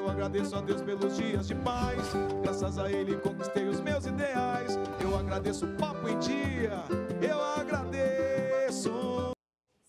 Eu agradeço a Deus pelos dias de paz, graças a Ele conquistei os meus ideais. Eu agradeço o Papo em Dia, eu agradeço.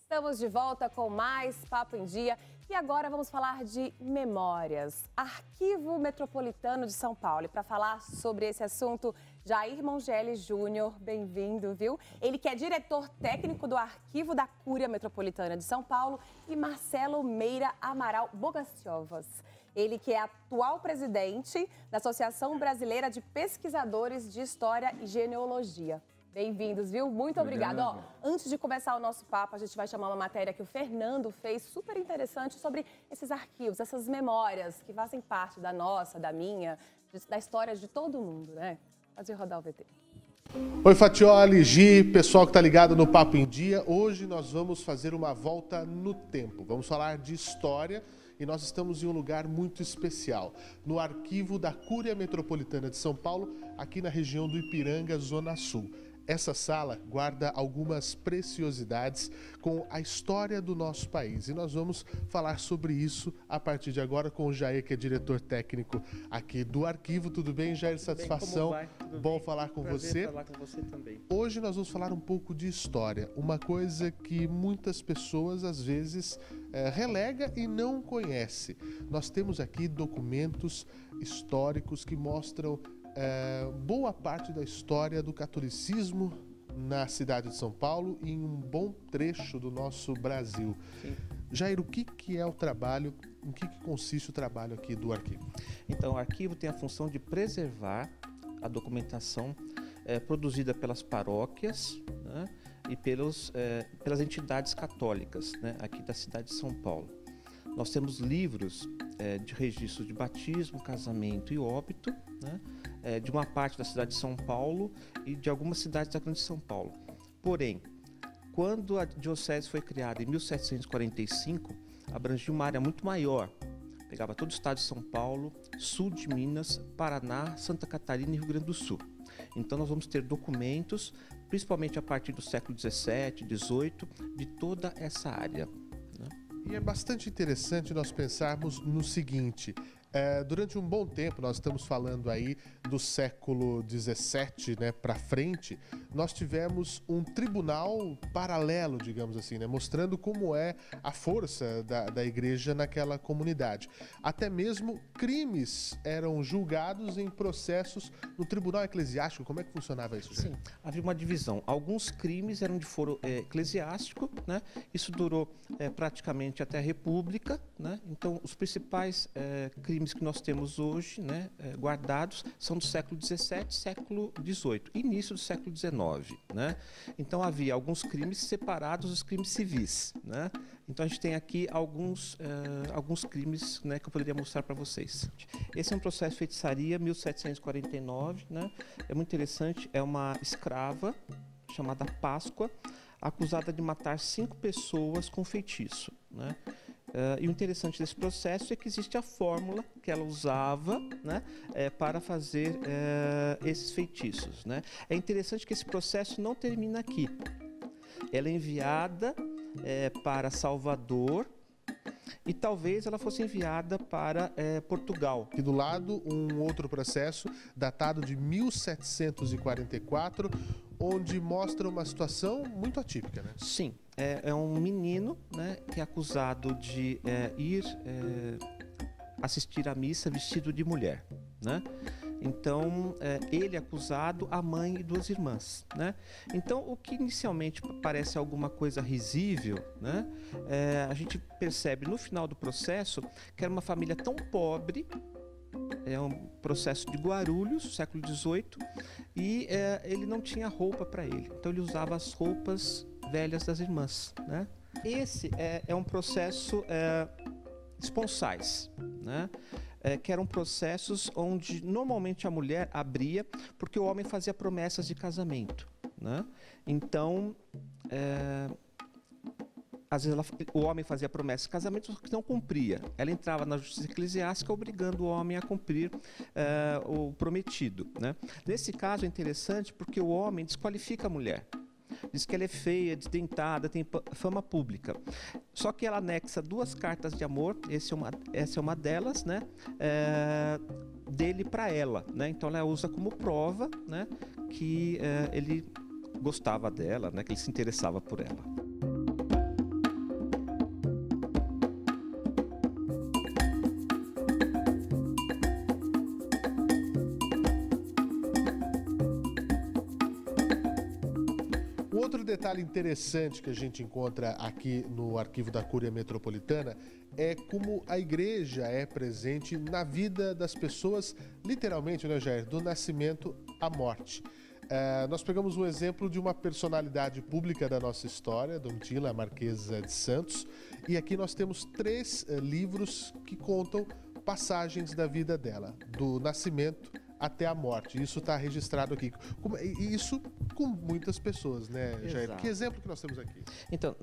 Estamos de volta com mais Papo em Dia e agora vamos falar de memórias. Arquivo Metropolitano de São Paulo. E para falar sobre esse assunto, Jair Mongelli Júnior, bem-vindo, viu? Ele que é diretor técnico do Arquivo da Cúria Metropolitana de São Paulo, e Marcelo Meira Amaral Bogaciovas. Ele que é atual presidente da Associação Brasileira de Pesquisadores de História e Genealogia. Bem-vindos, viu? Muito obrigada. Ó, antes de começar o nosso papo, a gente vai chamar uma matéria que o Fernando fez, super interessante, sobre esses arquivos, essas memórias que fazem parte da nossa, da minha, da história de todo mundo, né? Pode rodar o VT. Oi, Fatioli, Gi, pessoal que está ligado no Papo em Dia. Hoje nós vamos fazer uma volta no tempo. Vamos falar de história e nós estamos em um lugar muito especial, no Arquivo da Cúria Metropolitana de São Paulo, aqui na região do Ipiranga, Zona Sul. Essa sala guarda algumas preciosidades com a história do nosso país e nós vamos falar sobre isso a partir de agora com o Jair, que é diretor técnico aqui do arquivo. Tudo bem, Jair? Satisfação. Como vai? Tudo bom bem? falar com Prazer você. falar com você também. Hoje nós vamos falar um pouco de história, uma coisa que muitas pessoas às vezes relega e não conhece. Nós temos aqui documentos históricos que mostram boa parte da história do catolicismo na cidade de São Paulo e em um bom trecho do nosso Brasil. Sim. Jair, o que é o trabalho, em que consiste o trabalho aqui do arquivo? Então, o arquivo tem a função de preservar a documentação produzida pelas paróquias, né, e pelas entidades católicas, né, aqui da cidade de São Paulo. Nós temos livros de registro de batismo, casamento e óbito, né, de uma parte da cidade de São Paulo e de algumas cidades da Grande São Paulo. Porém, quando a diocese foi criada em 1745, abrangia uma área muito maior. Pegava todo o estado de São Paulo, sul de Minas, Paraná, Santa Catarina e Rio Grande do Sul. Então nós vamos ter documentos, principalmente a partir do século XVII, XVIII, de toda essa área. E é bastante interessante nós pensarmos no seguinte: durante um bom tempo, nós estamos falando aí do século XVII, né, para frente, nós tivemos um tribunal paralelo, digamos assim, né, mostrando como é a força da igreja naquela comunidade. Até mesmo crimes eram julgados em processos no tribunal eclesiástico. Como é que funcionava isso, gente? Sim, havia uma divisão. Alguns crimes eram de foro eclesiástico, né? Isso durou praticamente até a República, né? Então, os principais crimes que nós temos hoje, né, guardados, são do século XVII, século XVIII, início do século XIX, né? Então havia alguns crimes separados dos crimes civis, né? Então a gente tem aqui alguns crimes, né, que eu poderia mostrar para vocês. Esse é um processo de feitiçaria, 1749, né? É muito interessante, é uma escrava chamada Páscoa, acusada de matar 5 pessoas com feitiço, né? E o interessante desse processo é que existe a fórmula que ela usava, né, para fazer esses feitiços, né? É interessante que esse processo não termina aqui. Ela é enviada para Salvador e talvez ela fosse enviada para Portugal. Aqui do lado, um outro processo datado de 1744, onde mostra uma situação muito atípica, né? Sim, é um menino, né, que é acusado de ir assistir à missa vestido de mulher, né? Então, ele é acusado, a mãe e 2 irmãs, né? Então, o que inicialmente parece alguma coisa risível, né? A gente percebe no final do processo que era uma família tão pobre. É um processo de Guarulhos, século XVIII, e ele não tinha roupa para ele. Então ele usava as roupas velhas das irmãs, né? Esse é um processo esponsais, né? Que eram processos onde normalmente a mulher abria porque o homem fazia promessas de casamento, né? Então, às vezes o homem fazia promessas de casamento que não cumpria. Ela entrava na justiça eclesiástica obrigando o homem a cumprir o prometido, né? Nesse caso é interessante porque o homem desqualifica a mulher. Diz que ela é feia, desdentada, tem fama pública. Só que ela anexa 2 cartas de amor, essa é uma delas, né? Dele para ela, né? Então ela usa como prova, né? Que ele gostava dela, né? Que ele se interessava por ela. Outro detalhe interessante que a gente encontra aqui no arquivo da Cúria Metropolitana é como a igreja é presente na vida das pessoas, literalmente, né, Jair, do nascimento à morte. Nós pegamos um exemplo de uma personalidade pública da nossa história, Domitila, a Marquesa de Santos, e aqui nós temos 3 livros que contam passagens da vida dela, do nascimento até a morte. Isso está registrado aqui. E isso com muitas pessoas, né, Jair? Exato. Que exemplo que nós temos aqui? Então,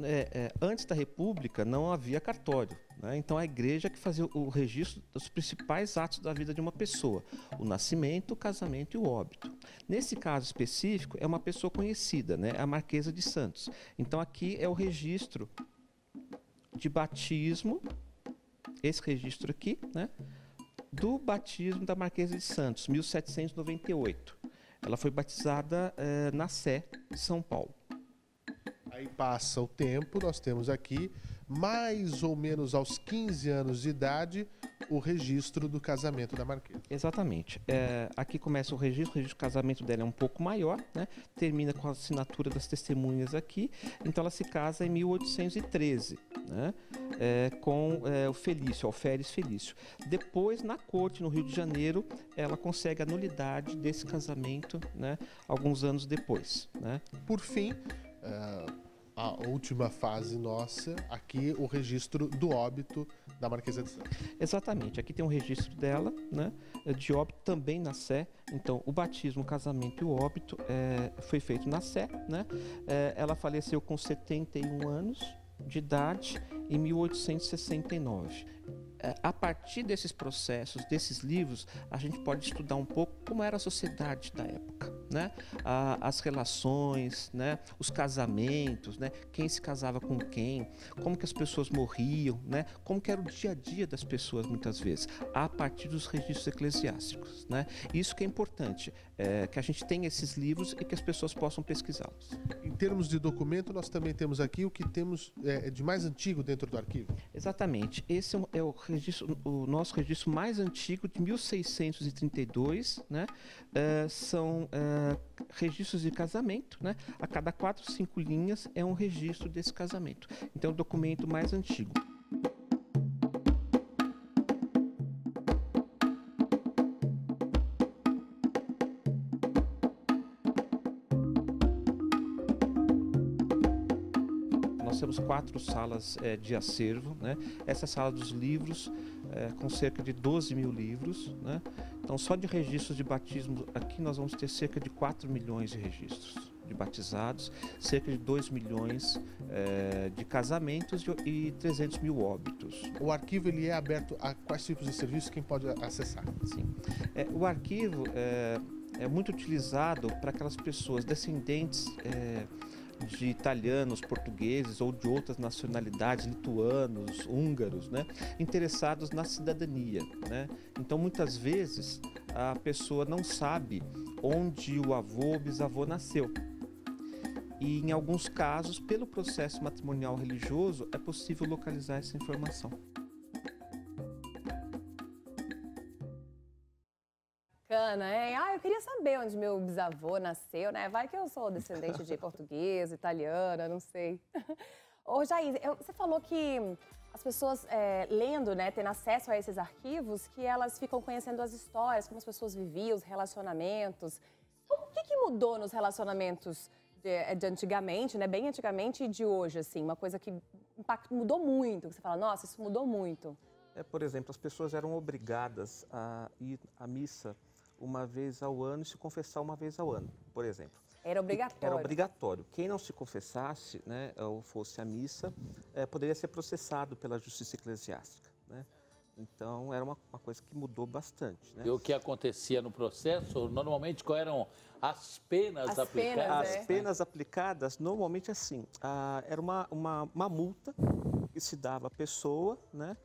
antes da República não havia cartório, né? Então a igreja que fazia o registro dos principais atos da vida de uma pessoa: o nascimento, o casamento e o óbito. Nesse caso específico, é uma pessoa conhecida, né? A Marquesa de Santos. Então aqui é o registro de batismo, esse registro aqui, né? Do batismo da Marquesa de Santos, 1798. Ela foi batizada na Sé de São Paulo. Aí passa o tempo, nós temos aqui, mais ou menos aos 15 anos de idade, o registro do casamento da Marquesa. Exatamente. Aqui começa o registro do casamento dela é um pouco maior, né? Termina com a assinatura das testemunhas aqui. Então ela se casa em 1813, né? Com o Felício, Alferes Felício. Depois, na corte, no Rio de Janeiro, ela consegue a nulidade desse casamento, né? Alguns anos depois, né? Por fim, a última fase nossa, aqui o registro do óbito da Marquesa de Santos. Exatamente, aqui tem um registro dela, né, de óbito também na Sé. Então o batismo, o casamento e o óbito foi feito na Sé, né? Ela faleceu com 71 anos de idade em 1869. A partir desses processos, desses livros, a gente pode estudar um pouco como era a sociedade da época, né? As relações, né? Os casamentos, né? Quem se casava com quem, como que as pessoas morriam, né? Como que era o dia a dia das pessoas muitas vezes, a partir dos registros eclesiásticos, né? Isso que é importante, que a gente tenha esses livros e que as pessoas possam pesquisá-los. Em termos de documento, nós também temos aqui o que temos de mais antigo dentro do arquivo. Exatamente, esse é o nosso registro mais antigo, de 1632, né? São registros de casamento, né? A cada 4, 5 linhas é um registro desse casamento. Então é o documento mais antigo. Nós temos 4 salas de acervo, né? Essa é a sala dos livros, com cerca de 12 mil livros, né? Então, só de registros de batismo, aqui nós vamos ter cerca de 4 milhões de registros de batizados, cerca de 2 milhões de casamentos e 300 mil óbitos. O arquivo ele é aberto a quais tipos de serviços? Quem pode acessar? Sim. O arquivo é muito utilizado para aquelas pessoas descendentes de italianos, portugueses ou de outras nacionalidades, lituanos, húngaros, né, interessados na cidadania, né? Então, muitas vezes, a pessoa não sabe onde o avô ou bisavô nasceu. E, em alguns casos, pelo processo matrimonial religioso, é possível localizar essa informação. Bacana, hein? Eu queria saber onde meu bisavô nasceu, né? Vai que eu sou descendente de português, italiana, não sei. Ô, Jair, você falou que as pessoas lendo, né, tendo acesso a esses arquivos, que elas ficam conhecendo as histórias, como as pessoas viviam, os relacionamentos. O que mudou nos relacionamentos de antigamente, né, bem antigamente, e de hoje, assim? Uma coisa que mudou muito, que você fala, nossa, isso mudou muito. Por exemplo, as pessoas eram obrigadas a ir à missa uma vez ao ano e se confessar uma vez ao ano, por exemplo. Era obrigatório. Era obrigatório. Quem não se confessasse, né, ou fosse à missa, poderia ser processado pela justiça eclesiástica, né? Então, era uma coisa que mudou bastante, né? E o que acontecia no processo, normalmente, quais eram as penas aplicadas? As penas aplicadas, normalmente, assim, era uma multa que se dava à pessoa, né?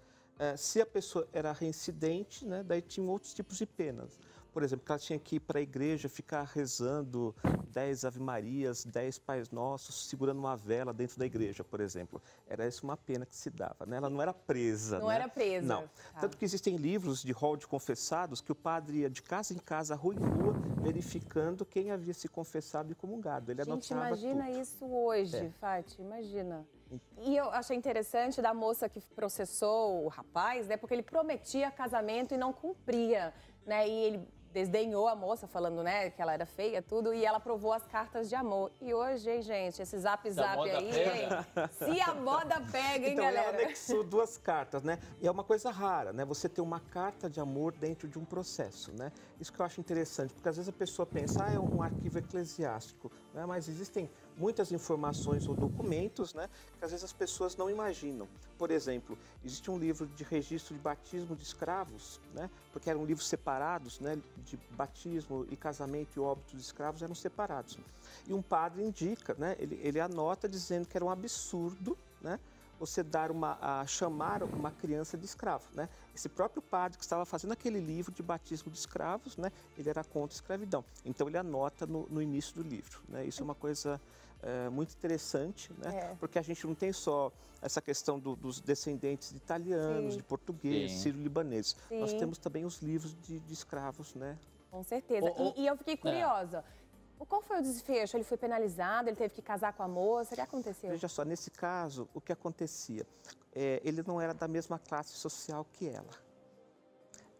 Se a pessoa era reincidente, né? Daí tinham outros tipos de penas. Por exemplo, que ela tinha que ir para a igreja ficar rezando 10 Ave-Marias, 10 Pais Nossos, segurando uma vela dentro da igreja, por exemplo. Era essa uma pena que se dava, né? Ela não era presa, Não né? era presa. Não. Tá. Tanto que existem livros de rol de confessados que o padre ia de casa em casa, rua em rua, verificando quem havia se confessado e comungado. Ele Gente, anotava imagina tudo. isso hoje, Fati, imagina. E eu achei interessante da moça que processou o rapaz, né? Porque ele prometia casamento e não cumpria, né? E ele desdenhou a moça, falando, né, que ela era feia, tudo, e ela provou as cartas de amor. E hoje, hein, gente, esse zap aí, hein? Se a moda pega, hein, então, galera? Ela anexou 2 cartas, né? E é uma coisa rara, né? Você ter uma carta de amor dentro de um processo, né? Isso que eu acho interessante, porque às vezes a pessoa pensa, é um arquivo eclesiástico, né? Mas existem muitas informações ou documentos, né, que às vezes as pessoas não imaginam. Por exemplo, existe um livro de registro de batismo de escravos, né, porque eram livros separados, né, de batismo e casamento e óbito de escravos eram separados. E um padre indica, né, ele anota dizendo que era um absurdo, né, você chamar uma criança de escravo, né? Esse próprio padre que estava fazendo aquele livro de batismo de escravos, né? Ele era contra a escravidão. Então ele anota no início do livro, né? Isso é uma coisa muito interessante, né? Porque a gente não tem só essa questão dos descendentes de italianos, de portugueses, sírio-libaneses. Nós temos também os livros de escravos, né? Com certeza. E eu fiquei curiosa. Qual foi o desfecho? Ele foi penalizado? Ele teve que casar com a moça? O que aconteceu? Veja só, nesse caso, o que acontecia? Ele não era da mesma classe social que ela.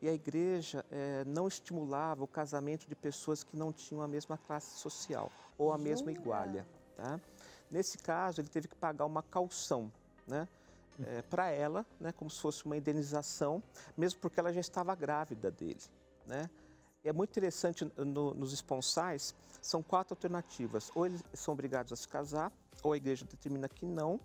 E a igreja não estimulava o casamento de pessoas que não tinham a mesma classe social ou a mesma igualha. Tá? Nesse caso, ele teve que pagar uma caução, né? Para ela, né? Como se fosse uma indenização, mesmo porque ela já estava grávida dele, né? É muito interessante, nos esponsais, são 4 alternativas. Ou eles são obrigados a se casar, ou a igreja determina que não,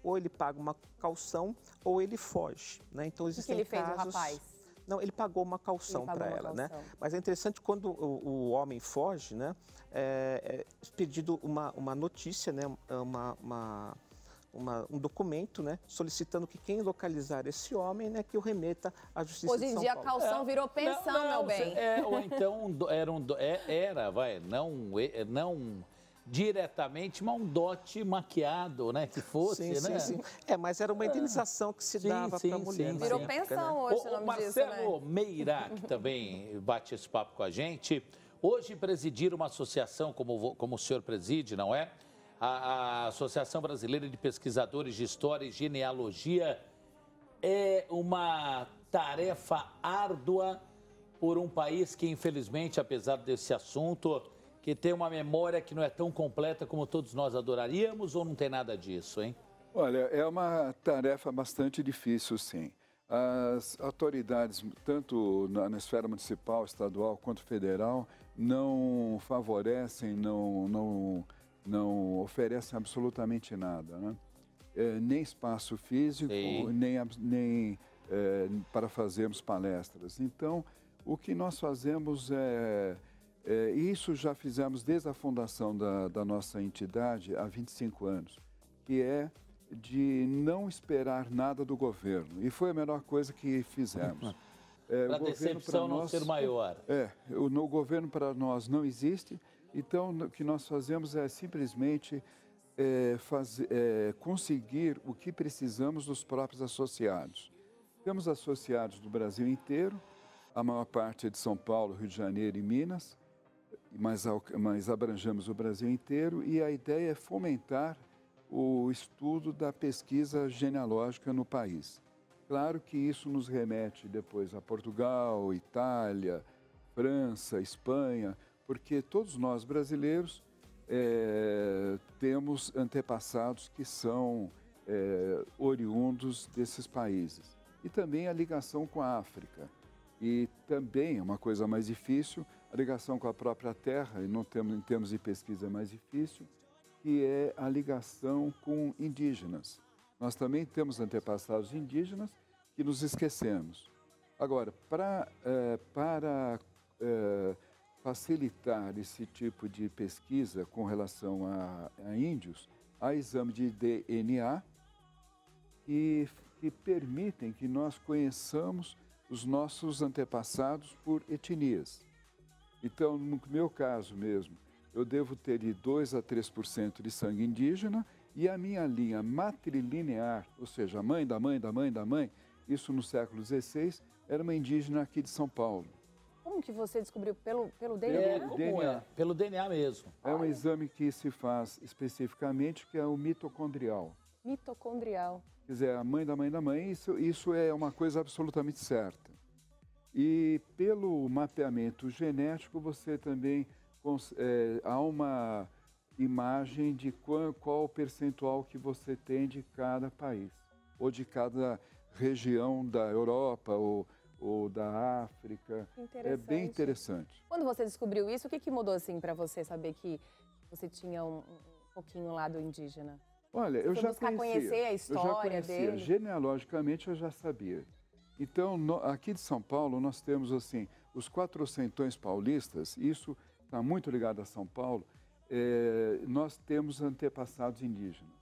ou ele paga uma caução, ou ele foge, né? Então, existem o que ele fez, casos... o rapaz? Não, ele pagou uma caução para ela, né? Mas é interessante quando o homem foge, né? É pedido uma notícia, né? Um documento, né, solicitando que quem localizar esse homem, né, que o remeta à Justiça Hoje de em São dia Paulo. a caução virou pensão, meu bem. Ou então não diretamente, mas um dote maquiado, né, que fosse, sim, né? Sim. Mas era uma indenização que se dava para a mulher. Virou pensão hoje, o nome Marcelo disso, né? Meira, que também bate esse papo com a gente, hoje presidir uma associação como o senhor preside, não é? A Associação Brasileira de Pesquisadores de História e Genealogia é uma tarefa árdua por um país que, infelizmente, apesar desse assunto, que tem uma memória que não é tão completa como todos nós adoraríamos, ou não tem nada disso, hein? Olha, é uma tarefa bastante difícil, sim. As autoridades, tanto na esfera municipal, estadual quanto federal, não favorecem, não oferecem absolutamente nada, né? Nem espaço físico, nem para fazermos palestras. Então, o que nós fazemos isso já fizemos desde a fundação da nossa entidade há 25 anos, que é de não esperar nada do governo. E foi a melhor coisa que fizemos. Para a decepção não ser maior. O governo para nós não existe. Então, o que nós fazemos é simplesmente conseguir o que precisamos dos próprios associados. Temos associados do Brasil inteiro, a maior parte é de São Paulo, Rio de Janeiro e Minas, mas abrangemos o Brasil inteiro e a ideia é fomentar o estudo da pesquisa genealógica no país. Claro que isso nos remete depois a Portugal, Itália, França, Espanha, porque todos nós brasileiros temos antepassados que são oriundos desses países. E também a ligação com a África. E também, uma coisa mais difícil, a ligação com a própria terra, e em termos de pesquisa é mais difícil, que é a ligação com indígenas. Nós também temos antepassados indígenas que nos esquecemos. Agora, para facilitar esse tipo de pesquisa com relação a índios, há exame de DNA que permitem que nós conheçamos os nossos antepassados por etnias. Então, no meu caso mesmo, eu devo ter de 2 a 3% de sangue indígena e a minha linha matrilinear, ou seja, a mãe da mãe da mãe da mãe, isso no século XVI, era uma indígena aqui de São Paulo. Como que você descobriu? Pelo DNA? Pelo DNA mesmo. É um exame que se faz especificamente, que é o mitocondrial. Mitocondrial. Quer dizer, a mãe da mãe da mãe, isso é uma coisa absolutamente certa. E pelo mapeamento genético, você também há uma imagem de qual o percentual que você tem de cada país, ou de cada região da Europa ou da África. É bem interessante. Quando você descobriu isso, o que mudou assim para você saber que você tinha um pouquinho lá do indígena? Olha, eu já conhecia a história dele. Genealogicamente eu já sabia. Então, aqui de São Paulo, nós temos assim, os 400 paulistas, isso está muito ligado a São Paulo, nós temos antepassados indígenas.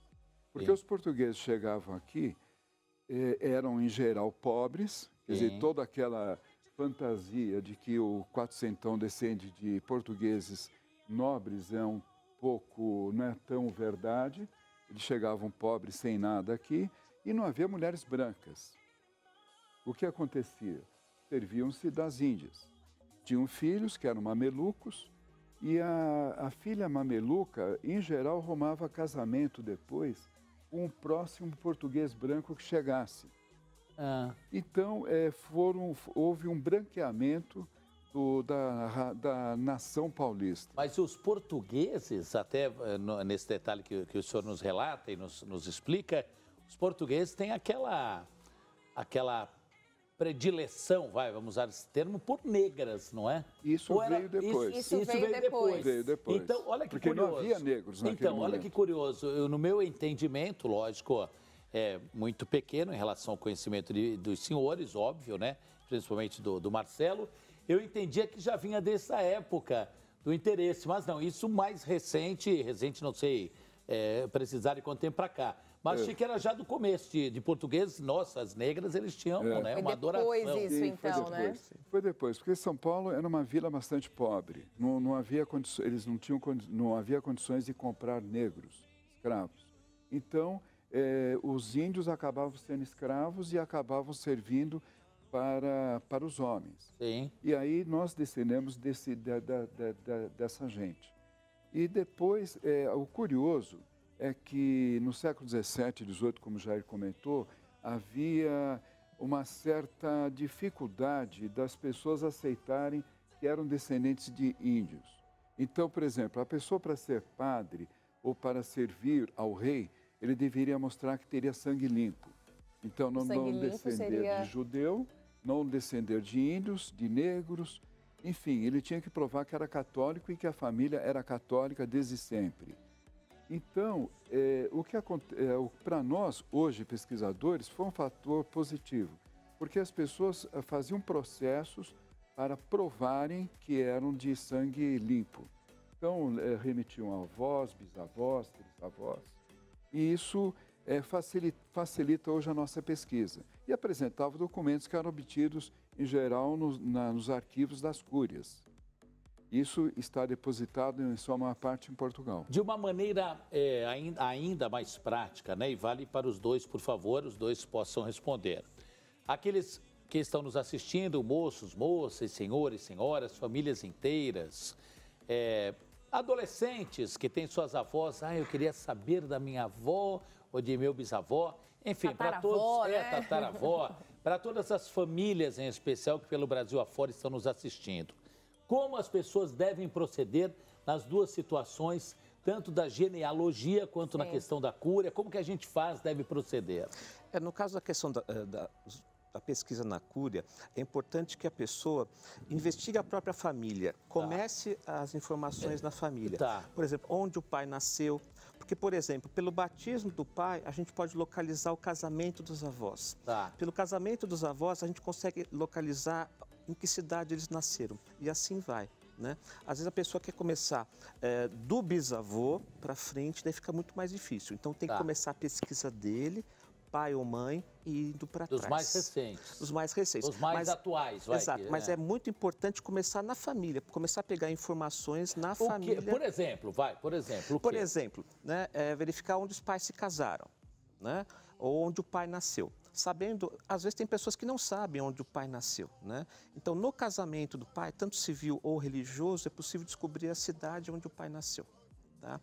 Porque os portugueses chegavam aqui, eram em geral pobres, quer dizer, toda aquela fantasia de que o 400 descende de portugueses nobres é um pouco, não é tão verdade. Eles chegavam pobres sem nada aqui e não havia mulheres brancas. O que acontecia? Serviam-se das índias. Tinham filhos que eram mamelucos e a filha mameluca, em geral, arrumava casamento depois com um próximo português branco que chegasse. Então, houve um branqueamento da nação paulista. Mas os portugueses, até nesse detalhe que o senhor nos relata e nos explica, os portugueses têm aquela predileção, vamos usar esse termo, por negras, não é? Isso veio depois. Isso veio depois. Veio depois. Então, olha que Porque curioso. não havia negros naquele momento. Olha que curioso. No meu entendimento, lógico, é muito pequeno em relação ao conhecimento dos senhores, óbvio, né? Principalmente do Marcelo, eu entendia que já vinha dessa época do interesse, mas não, isso mais recente não sei precisar de quanto tempo para cá. Mas achei que era já do começo de portugueses, nossa, as negras, eles tinham né, uma adoração. Foi depois isso, então, né? Foi depois, porque São Paulo era uma vila bastante pobre. Não havia condições, não havia condições de comprar negros, escravos. Então, os índios acabavam sendo escravos e acabavam servindo para os homens. Sim. E aí nós descendemos dessa gente. E depois, o curioso é que no século XVII e XVIII, como o Jair comentou, havia uma certa dificuldade das pessoas aceitarem que eram descendentes de índios. Então, por exemplo, a pessoa para ser padre ou para servir ao rei, ele deveria mostrar que teria sangue limpo. Então, não descender de judeu, não descender de índios, de negros, enfim, ele tinha que provar que era católico e que a família era católica desde sempre. Então, para nós, hoje, pesquisadores, foi um fator positivo, porque as pessoas faziam processos para provarem que eram de sangue limpo. Então, remetiam a avós, bisavós, trisavós, e isso facilita hoje a nossa pesquisa. E apresentava documentos que eram obtidos, em geral, nos arquivos das cúrias. Isso está depositado em sua maior parte em Portugal. De uma maneira ainda mais prática, né? E vale para os dois, por favor, os dois possam responder. Aqueles que estão nos assistindo, moços, moças, senhores, senhoras, famílias inteiras, adolescentes que têm suas avós, eu queria saber da minha avó ou de meu bisavó, enfim, para todos, tataravó, para todas as famílias em especial que pelo Brasil afora estão nos assistindo. Como as pessoas devem proceder nas duas situações, tanto da genealogia quanto na questão da cura? Como que a gente deve proceder? No caso da questão da pesquisa na cúria, é importante que a pessoa investigue a própria família, comece as informações na família. Por exemplo, onde o pai nasceu, Porque, por exemplo, pelo batismo do pai, a gente pode localizar o casamento dos avós. Tá. Pelo casamento dos avós, a gente consegue localizar em que cidade eles nasceram. E assim vai, né? Às vezes a pessoa quer começar do bisavô para frente, daí fica muito mais difícil. Então tem que começar a pesquisa dele, pai ou mãe, e indo para trás. Dos mais recentes. Dos mais recentes. Os mais atuais, vai. Exato, mas é muito importante começar na família, começar a pegar informações na família. Por exemplo, Por exemplo, né, verificar onde os pais se casaram, né, ou onde o pai nasceu. Sabendo, às vezes tem pessoas que não sabem onde o pai nasceu, né? Então, no casamento do pai, tanto civil ou religioso, é possível descobrir a cidade onde o pai nasceu, tá?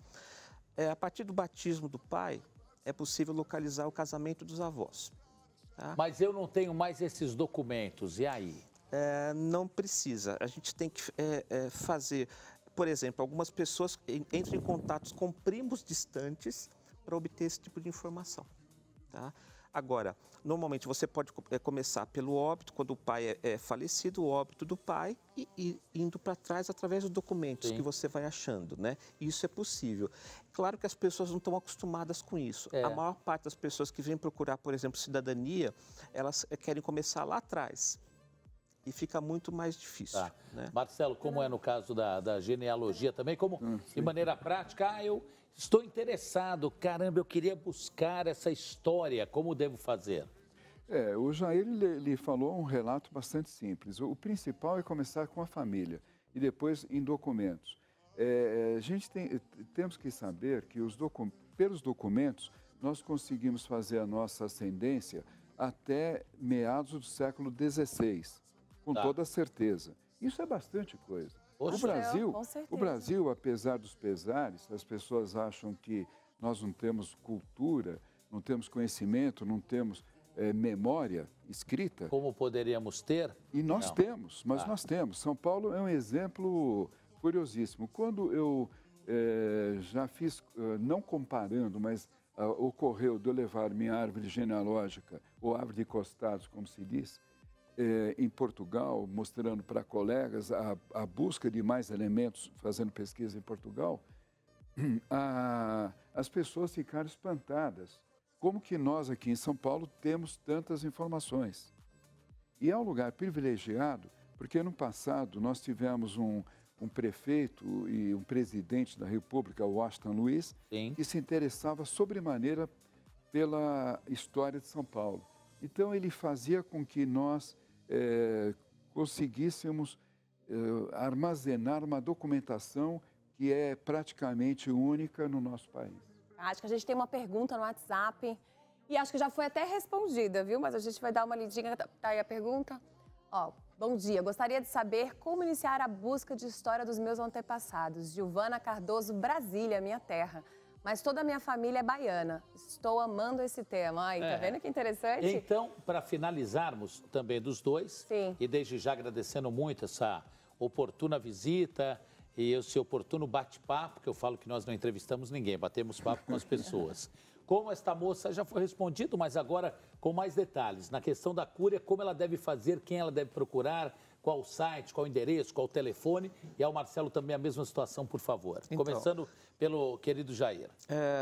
A partir do batismo do pai, é possível localizar o casamento dos avós. Tá? Mas eu não tenho mais esses documentos, e aí? Não precisa. A gente tem que fazer, por exemplo, algumas pessoas entram em contato com primos distantes para obter esse tipo de informação. Tá? Agora, normalmente você pode começar pelo óbito, quando o pai é falecido, o óbito do pai, e indo para trás através dos documentos que você vai achando, né? Isso é possível. Claro que as pessoas não estão acostumadas com isso. A maior parte das pessoas que vêm procurar, por exemplo, cidadania, elas querem começar lá atrás. E fica muito mais difícil. Tá. Né? Marcelo, como é no caso da genealogia também, como de maneira prática, eu estou interessado, caramba, eu queria buscar essa história, como devo fazer? O Jair ele falou um relato bastante simples. O principal é começar com a família e depois em documentos. A gente temos que saber que pelos documentos nós conseguimos fazer a nossa ascendência até meados do século XVI, com toda certeza. Isso é bastante coisa. O Brasil, apesar dos pesares, as pessoas acham que nós não temos cultura, não temos conhecimento, não temos memória escrita. Como poderíamos ter? E nós temos, mas nós temos. São Paulo é um exemplo curiosíssimo. Quando eu já fiz, não comparando, mas ocorreu de eu levar minha árvore genealógica, ou árvore de costados, como se diz, em Portugal, mostrando para colegas a busca de mais elementos, fazendo pesquisa em Portugal, as pessoas ficaram espantadas. Como que nós aqui em São Paulo temos tantas informações? E é um lugar privilegiado, porque no passado nós tivemos um prefeito e um presidente da República, Washington Luiz, que se interessava sobremaneira pela história de São Paulo. Então ele fazia com que nós conseguíssemos armazenar uma documentação que é praticamente única no nosso país. Acho que a gente tem uma pergunta no WhatsApp e acho que já foi até respondida, viu? Mas a gente vai dar uma lidinha. Tá aí a pergunta? Bom dia. Gostaria de saber como iniciar a busca de história dos meus antepassados. Giovana Cardoso, Brasília, minha terra. Mas toda a minha família é baiana. Estou amando esse tema. Ai, tá vendo que interessante? Então, para finalizarmos também dos dois, e desde já agradecendo muito essa oportuna visita e esse oportuno bate-papo, que eu falo que nós não entrevistamos ninguém, batemos papo com as pessoas. Como esta moça já foi respondido, mas agora com mais detalhes. Na questão da cura, como ela deve fazer, quem ela deve procurar, qual o site, qual o endereço, qual o telefone. E ao Marcelo também a mesma situação, por favor. Então, começando pelo querido Jair.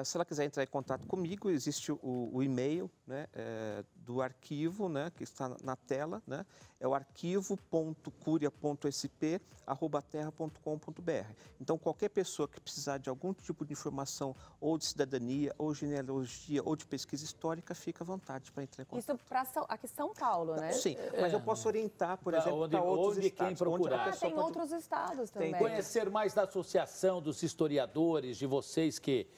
Se ela quiser entrar em contato comigo, existe o e-mail, né, do arquivo, né, que está na tela, né, é o arquivo.curia.sp@terra.com.br. Então, qualquer pessoa que precisar de algum tipo de informação, ou de cidadania, ou genealogia, ou de pesquisa histórica, fica à vontade para entrar em contato. Isso para aqui São Paulo, né? Sim, mas eu posso orientar, por exemplo, para outros estados. Quem procurar. Tem outros estados também. Conhecer mais da associação dos historiadores, de vocês que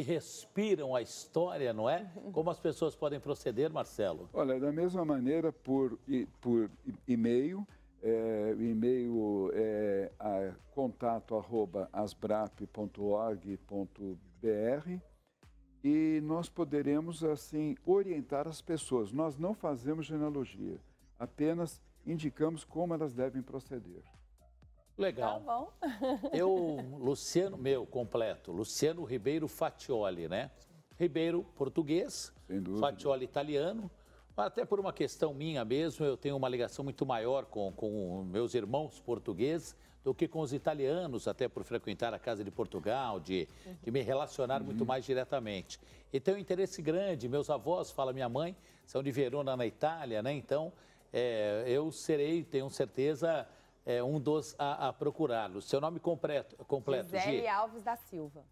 respiram a história, não é? Como as pessoas podem proceder, Marcelo? Olha, da mesma maneira, por e-mail, o e-mail é contato@asbrap.org.br e nós poderemos, assim, orientar as pessoas. Nós não fazemos genealogia, apenas indicamos como elas devem proceder. Legal. Tá bom. Luciano Ribeiro Fatioli, né? Ribeiro, português, Fatioli, italiano. Até por uma questão minha mesmo, eu tenho uma ligação muito maior com meus irmãos portugueses do que com os italianos, até por frequentar a Casa de Portugal, de me relacionar muito mais diretamente. E tenho um interesse grande, meus avós, fala minha mãe, são de Verona, na Itália, né? Então, eu serei, tenho certeza, um dos a procurá-los. Seu nome completo, Gisele Gi? Alves da Silva.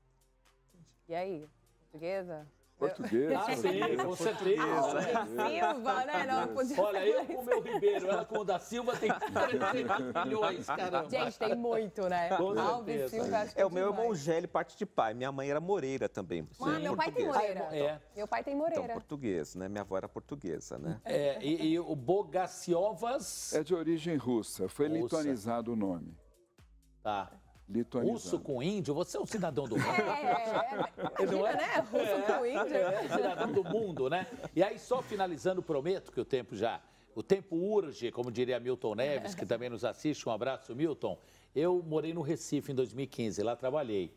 E aí, portuguesa? Português. Ah, sim, com certeza. Silva, né? Não, podia Olha, eu com o meu Ribeiro, ela com o da Silva tem 300 milhões, caramba. Gente, tem muito, né? Com Alves certeza. Silva, acho que É, o meu é demais. Mongele, parte de pai. Minha mãe era Moreira também. Meu pai tem portuguesa. Moreira. Meu pai tem Então, Moreira. português, né? Minha avó era portuguesa, né? E o Bogaciovas... É de origem russa, foi Russa. lituanizado o nome. Tá. Lituanizado. Russo com índio, você é um cidadão do mundo. Imagina, né? Russo com índio. Cidadão do mundo, né? E aí, só finalizando, prometo que o tempo urge, como diria Milton Neves, que também nos assiste. Um abraço, Milton. Eu morei no Recife em 2015, lá trabalhei.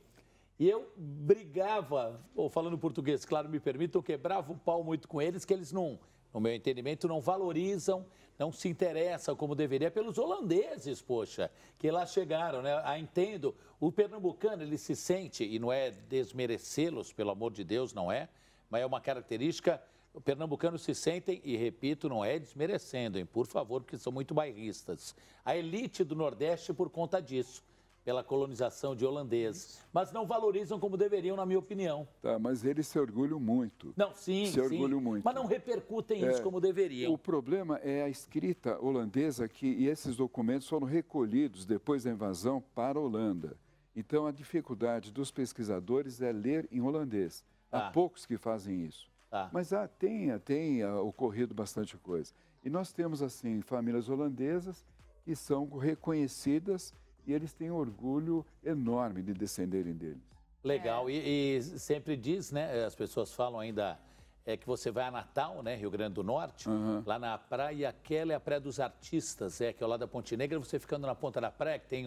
E eu brigava, falando português, claro, me permitam, eu quebrava o pau muito com eles, que eles não, no meu entendimento, não valorizam, não se interessam como deveria pelos holandeses, poxa, que lá chegaram, né? Entendo, o pernambucano, ele se sente, e não é desmerecê-los, pelo amor de Deus, não é, mas é uma característica, o pernambucano se sentem, e repito, não é desmerecendo, hein, por favor, porque são muito bairristas. A elite do Nordeste por conta disso, pela colonização de holandeses, mas não valorizam como deveriam, na minha opinião. Tá, mas eles se orgulham muito. Não, sim, se orgulham muito. Mas não repercutem isso como deveriam. O problema é a escrita holandesa e esses documentos foram recolhidos depois da invasão para a Holanda. Então, a dificuldade dos pesquisadores é ler em holandês. Há poucos que fazem isso. Mas tem ocorrido bastante coisa. E nós temos, assim, famílias holandesas que são reconhecidas e eles têm um orgulho enorme de descenderem deles. Legal. E sempre diz, né? As pessoas falam ainda que você vai a Natal, né? Rio Grande do Norte, lá na praia, aquela é a Praia dos Artistas, que é ao lado da Ponte Negra, você ficando na ponta da praia, que tem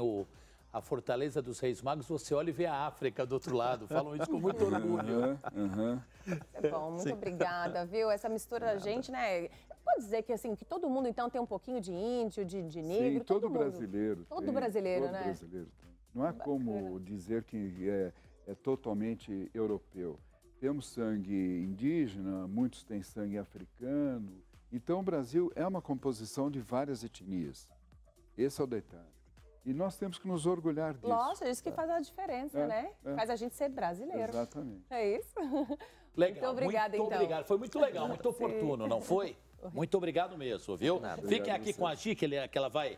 a Fortaleza dos Reis Magos, você olha e vê a África do outro lado. Falam isso com muito orgulho. É bom, muito obrigada, viu? Essa mistura da gente, né? Pode dizer que, assim, que todo mundo, então, tem um pouquinho de índio, de negro? Sim, todo mundo. brasileiro. Todo brasileiro, todo né? Brasileiro tem. Não há como dizer que é totalmente europeu. Temos sangue indígena, muitos têm sangue africano. Então, o Brasil é uma composição de várias etnias. Esse é o detalhe. E nós temos que nos orgulhar disso. Lógico, isso que faz a diferença, né? Faz a gente ser brasileiro. Exatamente. É isso? Legal. Muito obrigada, muito então. Obrigado. Foi muito legal, muito oportuno, não foi? Muito obrigado mesmo, viu? Fiquem aqui com a Gi, que ela vai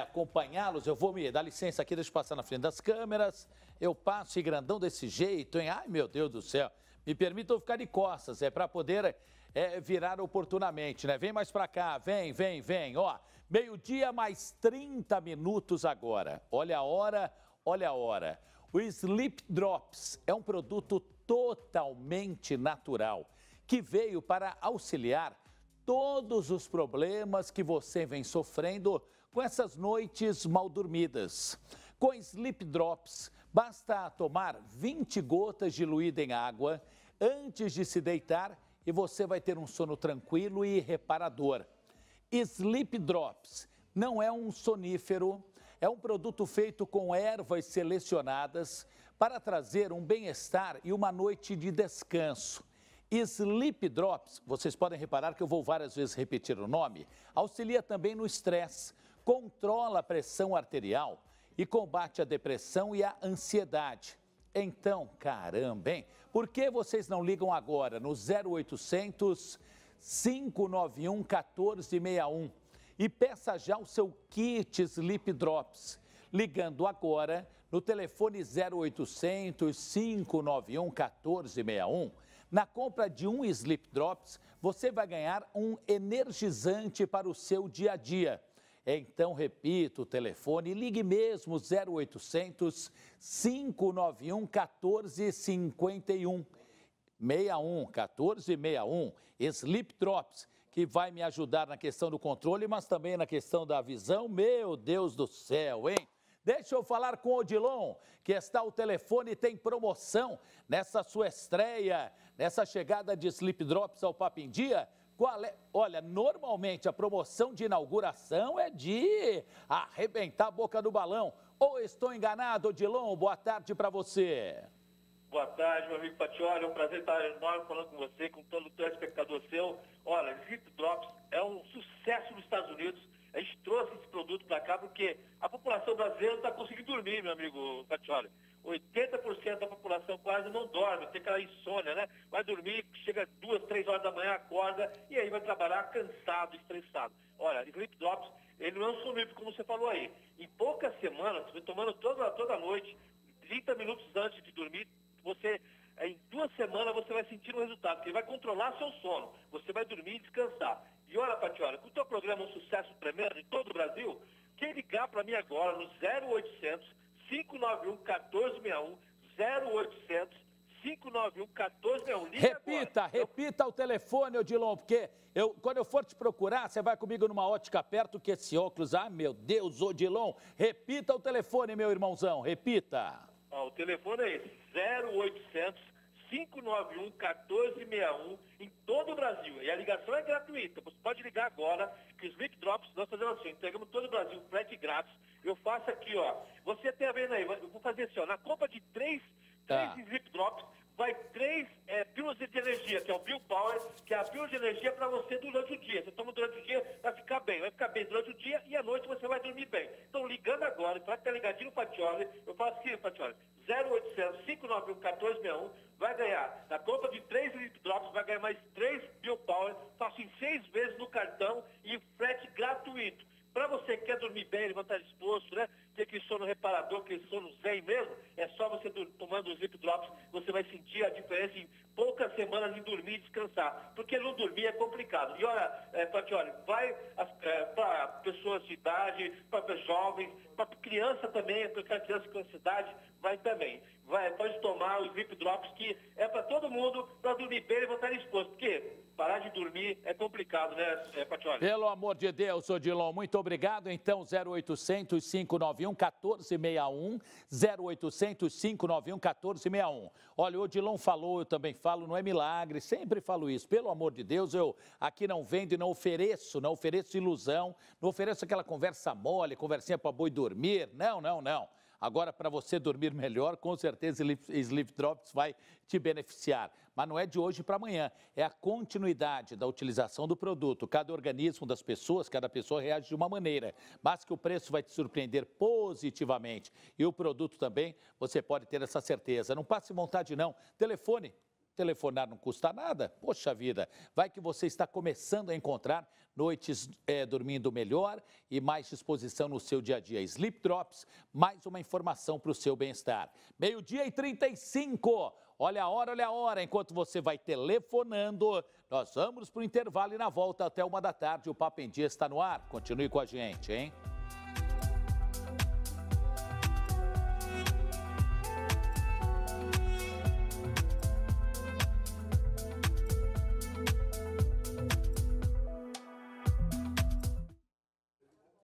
acompanhá-los. Eu vou me dar licença aqui, deixa eu passar na frente das câmeras. Eu passo e grandão desse jeito, hein? Ai, meu Deus do céu. Me permitam ficar de costas, para poder virar oportunamente, né? Vem mais para cá, vem. Ó, meio-dia mais 30 minutos agora. Olha a hora, olha a hora. O Sleep Drops é um produto totalmente natural, que veio para auxiliar todos os problemas que você vem sofrendo com essas noites mal dormidas. Com Sleep Drops, basta tomar 20 gotas diluídas em água antes de se deitar e você vai ter um sono tranquilo e reparador. Sleep Drops não é um sonífero, é um produto feito com ervas selecionadas para trazer um bem-estar e uma noite de descanso. Sleep Drops, vocês podem reparar que eu vou várias vezes repetir o nome, auxilia também no estresse, controla a pressão arterial e combate a depressão e a ansiedade. Então, caramba, hein? Por que vocês não ligam agora no 0800 591 1461 e peça já o seu kit Sleep Drops, ligando agora no telefone 0800 591 1461. Na compra de um Sleep Drops, você vai ganhar um energizante para o seu dia a dia. Então, repito o telefone, ligue mesmo 0800 591 1451. 1461. Sleep Drops, que vai me ajudar na questão do controle, mas também na questão da visão. Meu Deus do céu, hein? Deixa eu falar com o Odilon, que está ao telefone e tem promoção nessa sua estreia, nessa chegada de Sleep Drops ao Papo em Dia. qual é? Olha, normalmente a promoção de inauguração é de arrebentar a boca do balão. Ou estou enganado, Odilon? Boa tarde para você. Boa tarde, meu amigo Patioli. É um prazer estar enorme falando com você, com todo o telespectador seu. Olha, Zip Drops é um sucesso nos Estados Unidos. A gente trouxe esse produto para cá porque a população brasileira não está conseguindo dormir, meu amigo Patioli. 80% da população quase não dorme, tem aquela insônia, né? Vai dormir, chega 2, 3 horas da manhã, acorda e aí vai trabalhar cansado, estressado. Olha, Sleep Drops, ele não é um sonífero, como você falou aí. Em poucas semanas, você tomando toda noite, 30 minutos antes de dormir, em 2 semanas você vai sentir um resultado, porque ele vai controlar seu sono. Você vai dormir e descansar. E olha, Patioli, com o teu programa é um sucesso tremendo em todo o Brasil, quem ligar para mim agora no 0800 591 1461, 0800 591 1461. Repita o telefone, Odilon, porque quando eu for te procurar, você vai comigo numa ótica perto que esse óculos, meu Deus, Odilon, repita o telefone, meu irmãozão, repita. O telefone é esse, 0800 591 1461 em todo o Brasil. E a ligação é gratuita. Você pode ligar agora, que os Sleep Drops nós fazemos assim, entregamos todo o Brasil, frete grátis. Eu faço aqui, ó. Você tá vendo aí, eu vou fazer assim, ó. Na compra de 3 Sleep Drops, vai 3 pílulas de energia, que é o Bio Power, que é a pílula de energia para você durante o dia. Você toma durante o dia, vai ficar bem durante o dia e à noite você vai dormir bem. Então, ligando agora, para estar ligadinho no Patioli, eu faço assim, Patioli, 0800 591 1461, vai ganhar, na compra de 3 Sleep Drops, vai ganhar mais 3 Bio Power, faço em 6 vezes no cartão e frete gratuito. Para você que quer dormir bem, levantar disposto, né? Ter aquele sono reparador, aquele sono zen mesmo, é só você tomando os Sleep Drops, você vai sentir a diferença em poucas semanas em dormir e descansar. Porque não dormir é complicado. E olha, Patioli, vai para pessoas de idade, para jovens, para criança também, para criança com ansiedade, vai também. Pode tomar os Sleep Drops, que é para todo mundo, para dormir bem e levantar disposto. Porque parar de dormir é complicado, né, Patioli? Pelo amor de Deus, Odilon, muito obrigado. Então, 0800 591 1461, 0800 591 1461. Olha, o Odilon falou, eu também falo, não é milagre, sempre falo isso. Pelo amor de Deus, eu aqui não vendo e não ofereço ilusão, não ofereço aquela conversa mole, conversinha para boi dormir, não. Agora, para você dormir melhor, com certeza Sleep Drops vai te beneficiar. Mas não é de hoje para amanhã, é a continuidade da utilização do produto. Cada organismo das pessoas, cada pessoa reage de uma maneira, mas que o preço vai te surpreender positivamente. E o produto também, você pode ter essa certeza. Não passe vontade não, telefonar não custa nada, poxa vida, vai que você está começando a encontrar noites dormindo melhor e mais disposição no seu dia a dia. Sleep Drops, mais uma informação para o seu bem-estar. 12h35, olha a hora, enquanto você vai telefonando, nós vamos para o intervalo e na volta até 1 da tarde, o Papo em Dia está no ar. Continue com a gente, hein?